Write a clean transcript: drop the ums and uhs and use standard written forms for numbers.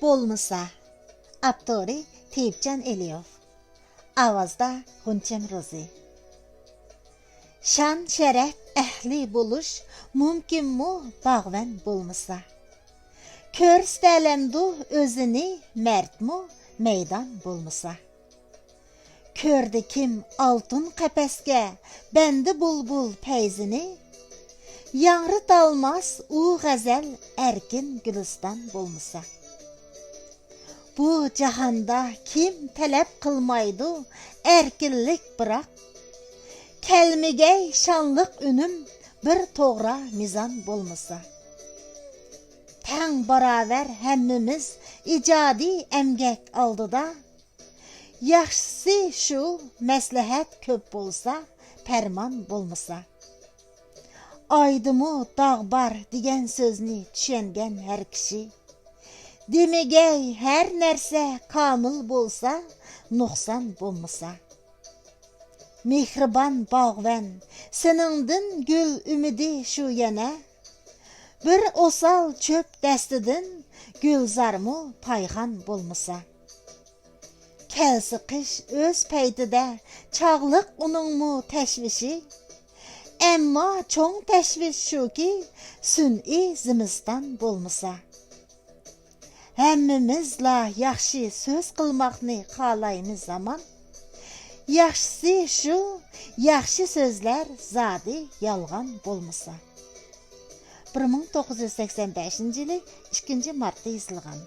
bolmasa. Avtori Teyipcan Eliyov. Avazda Gunçem Rozi. Şan şeref ehli buluş mümkün mu bağvan bolmasa. Körstelemdu özünü mert mu meydan bolmasa. Kördü kim altın qəpəsgə bəndi bulbul peyzini. Yanrı dalmaz u gəzəl erkin gülistan bolmasa. Bu cahanda kim tələb qılmaydı erkinlik bırak. Kelmigey şanlıq ünüm bir toğra mizan bolmasa. Təng baraver həmmimiz icadi əmgək aldıda. Yaxşısı şu məsləhət köp bolsa, pərman bolmasa. Aydımı dağbar digən sözünü düşəngən hər kişi. Demegey hər nərsə kamil bolsa, nuqsan bolmasa. Mehriban bağvan, senindin gül ümidi şu yana. Bir osal çöp dəstidin gülzarmı payğan bolmasa. Kelsi kış öz peydide çağlık onunmu təşvişi. Emma çoğ təşviş şu ki sün'i zimistan bolmasa. Həmmimizla yaxşı söz qılmaqni xalayımız zaman. Yaxşısı şu, yaxşı sözler zadi yalğan bolmasa. 1985 yılı 2 martda yazılğan.